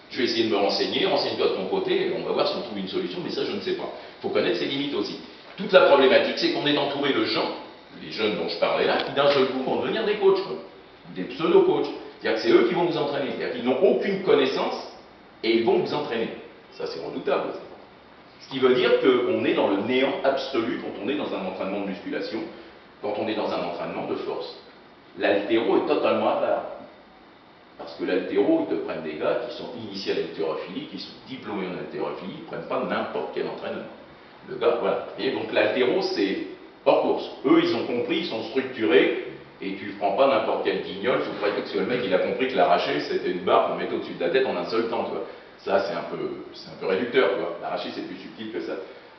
Je vais essayer de me renseigner, renseigne-toi de ton côté, et on va voir si on trouve une solution, mais ça je ne sais pas. Il faut connaître ses limites aussi. Toute la problématique, c'est qu'on est entouré de gens, les jeunes dont je parlais là, qui d'un seul coup vont devenir des coachs, quoi. Des pseudo-coachs. C'est-à-dire que c'est eux qui vont vous entraîner. C'est-à-dire qu'ils n'ont aucune connaissance et ils vont vous entraîner. Ça c'est redoutable. Ce qui veut dire qu'on est dans le néant absolu quand on est dans un entraînement de musculation, quand on est dans un entraînement de force. L'haltéro est totalement à part. Parce que l'haltéro, ils te prennent des gars qui sont initiés à l'haltérophilie, qui sont diplômés en haltérophilie, ils ne prennent pas n'importe quel entraîneur. Le gars, voilà. Et donc l'haltéro, c'est hors course. Eux, ils ont compris, ils sont structurés, et tu ne prends pas n'importe quel guignol sous prétexte que le mec, il a compris que l'arraché, c'était une barre qu'on mettait au-dessus de la tête en un seul temps, tu vois. Ça, c'est un peu réducteur, tu vois. L'arraché, c'est plus subtil que ça.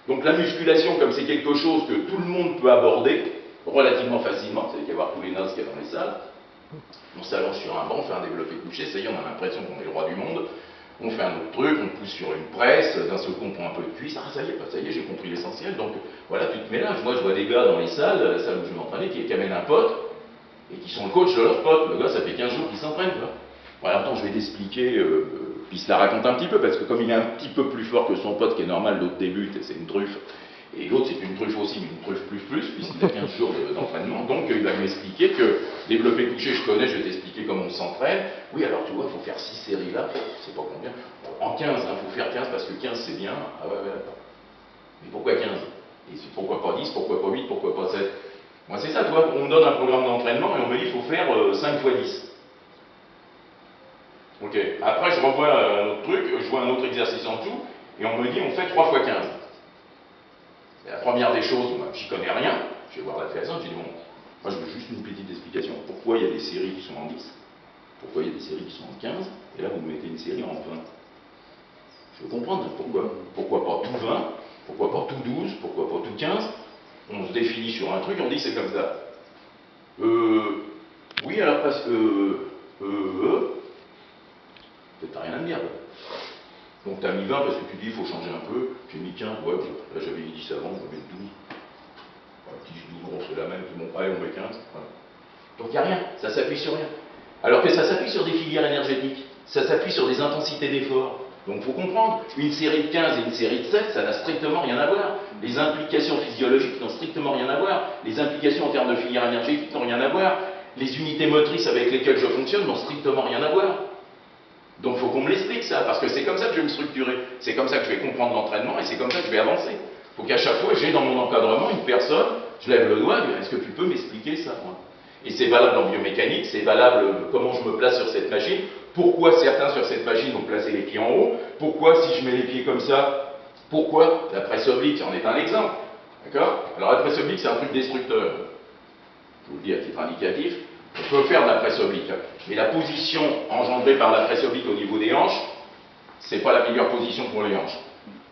Donc la musculation, comme c'est quelque chose que tout le monde peut aborder relativement facilement, c'est-à-dire avoir tous les noces qu'il y a dans les salles, on s'allonge sur un banc, on fait un développé couché, ça y est, on a l'impression qu'on est le roi du monde, on fait un autre truc, on pousse sur une presse, d'un seul coup on prend un peu de cuisse, ah ça y est, j'ai compris l'essentiel, donc voilà, tu te mélanges. Moi je vois des gars dans les salles, la salle où je m'entraînais, qui amènent un pote, et qui sont le coach de leur pote. Le gars, ça fait 15 jours qu'il s'entraîne, tu vois. Voilà, attends, je vais t'expliquer, puis il se la raconte un petit peu, parce que comme il est un petit peu plus fort que son pote, qui est normal, l'autre débute, et c'est une truffe, et l'autre c'est une truffe aussi, mais une truffe plus, puisqu'il a 15 jours d'entraînement, donc il va m'expliquer que développer couché, je connais, je vais t'expliquer comment on s'entraîne. Oui, alors tu vois, il faut faire 6 séries là, je sais pas combien, en 15, il faut faire 15, parce que 15 c'est bien, ah ouais, d'accord. Mais pourquoi 15? Et pourquoi pas 10, pourquoi pas 8, pourquoi pas 7? Moi c'est ça, tu vois, on me donne un programme d'entraînement et on me dit qu'il faut faire 5 fois 10. Ok, après je revois un autre truc, je vois un autre exercice en dessous, et on me dit on fait 3 fois 15. C'est la première des choses, moi j'y connais rien, je vais voir la création, je dis bon, moi je veux juste une petite explication. Pourquoi il y a des séries qui sont en 10? Pourquoi il y a des séries qui sont en 15? Et là vous me mettez une série en 20. Je veux comprendre pourquoi. Pourquoi pas tout 20? Pourquoi pas tout 12? Pourquoi pas tout 15? On se définit sur un truc, on dit c'est comme ça. Oui, alors parce que. Peut-être t'as rien à me dire. Donc t'as mis 20 parce que tu dis il faut changer un peu. J'ai mis 15, ouais, là j'avais mis 10 avant, on va mettre 12. Ouais, 10, 12, on c'est la même, tout le monde, allez, on met 15. Voilà. Donc il n'y a rien, ça s'appuie sur rien. Alors que ça s'appuie sur des filières énergétiques, ça s'appuie sur des intensités d'effort. Donc il faut comprendre, une série de 15 et une série de 7, ça n'a strictement rien à voir. Les implications physiologiques n'ont strictement rien à voir. Les implications en termes de filières énergétiques n'ont rien à voir. Les unités motrices avec lesquelles je fonctionne n'ont strictement rien à voir. Donc il faut qu'on me l'explique ça, parce que c'est comme ça que je vais me structurer. C'est comme ça que je vais comprendre l'entraînement et c'est comme ça que je vais avancer. Il faut qu'à chaque fois, j'ai dans mon encadrement une personne, je lève le doigt, est-ce que tu peux m'expliquer ça, moi? Et c'est valable en biomécanique, c'est valable comment je me place sur cette machine, pourquoi certains sur cette machine vont placer les pieds en haut, pourquoi si je mets les pieds comme ça, pourquoi la presse oblique en est un exemple. D'accord? Alors la presse oblique c'est un truc destructeur. Je vous le dis à titre indicatif, on peut faire de la presse oblique, mais la position engendrée par la presse oblique au niveau des hanches, c'est pas la meilleure position pour les hanches.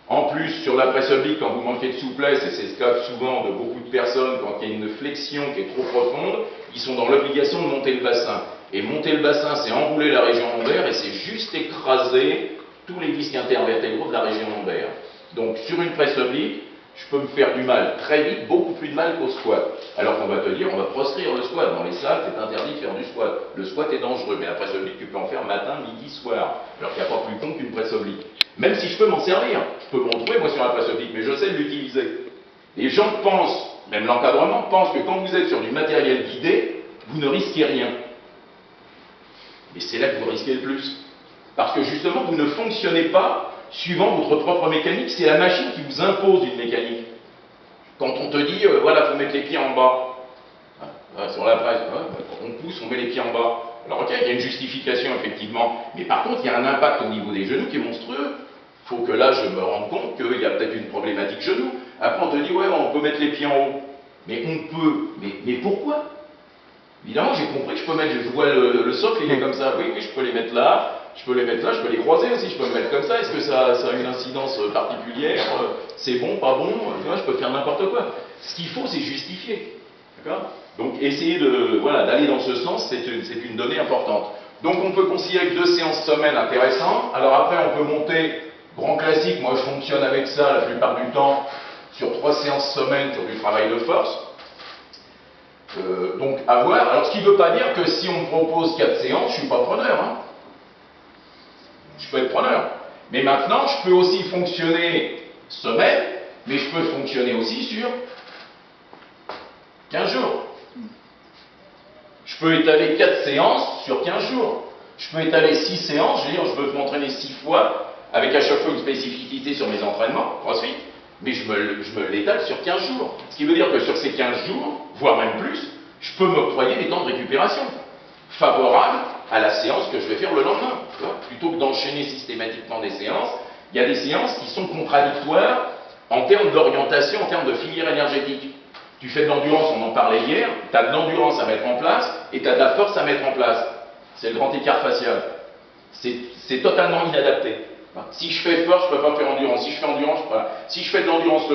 En plus, sur la presse oblique, quand vous manquez de souplesse, et c'est ce cas souvent de beaucoup de personnes, quand il y a une flexion qui est trop profonde, ils sont dans l'obligation de monter le bassin. Et monter le bassin, c'est enrouler la région lombaire et c'est juste écraser tous les disques intervertébraux de la région lombaire. Donc sur une presse oblique, je peux me faire du mal très vite, beaucoup plus de mal qu'au squat. Alors qu'on va te dire, on va proscrire le squat. Dans les salles, c'est interdit de faire du squat. Le squat est dangereux, mais la presse oblique, tu peux en faire matin, midi, soir. Alors qu'il n'y a pas plus con qu'une presse oblique. Même si je peux m'en servir, je peux me retrouver moi sur la presse oblique, mais je sais l'utiliser. Les gens pensent, même l'encadrement pense que quand vous êtes sur du matériel guidé, vous ne risquez rien. Mais c'est là que vous risquez le plus. Parce que justement, vous ne fonctionnez pas suivant votre propre mécanique, c'est la machine qui vous impose une mécanique. Quand on te dit, voilà, il faut mettre les pieds en bas, sur la presse, on pousse, on met les pieds en bas. Alors ok, il y a une justification effectivement, mais par contre, il y a un impact au niveau des genoux qui est monstrueux. Il faut que là, je me rende compte qu'il y a peut-être une problématique genou. Après, on te dit, ouais, on peut mettre les pieds en haut. Mais on peut, mais pourquoi? Évidemment, j'ai compris que je peux mettre, je vois le socle, il est comme ça. Oui, je peux les mettre là, je peux les croiser aussi, je peux me mettre comme ça. Est-ce que ça a une incidence particulière? C'est bon, pas bon? Je peux faire n'importe quoi. Ce qu'il faut, c'est justifier. D'accord? Donc, essayer d'aller dans ce sens, c'est une donnée importante. Donc, on peut considérer que 2 séances semaine intéressantes. Alors après, on peut monter, grand classique, moi je fonctionne avec ça la plupart du temps, sur 3 séances semaine sur du travail de force. Donc à voir. Alors ce qui ne veut pas dire que si on me propose 4 séances, je ne suis pas preneur. Hein. je peux être preneur. Mais maintenant, je peux aussi fonctionner semaine, mais je peux fonctionner aussi sur 15 jours. Je peux étaler 4 séances sur 15 jours. Je peux étaler 6 séances, je veux dire, je veux m'entraîner 6 fois, avec à chaque fois une spécificité sur mes entraînements, CrossFit, mais je me l'étale sur 15 jours. Ce qui veut dire que sur ces 15 jours, voire même plus, je peux m'octroyer des temps de récupération favorables à la séance que je vais faire le lendemain. Plutôt que d'enchaîner systématiquement des séances, il y a des séances qui sont contradictoires en termes d'orientation, en termes de filière énergétique. Tu fais de l'endurance, on en parlait hier, tu as de l'endurance à mettre en place et tu as de la force à mettre en place. C'est le grand écart facial. C'est totalement inadapté. Si je fais force, je ne peux pas faire endurance. Si je fais endurance, je peux pas. Si je fais de l'endurance,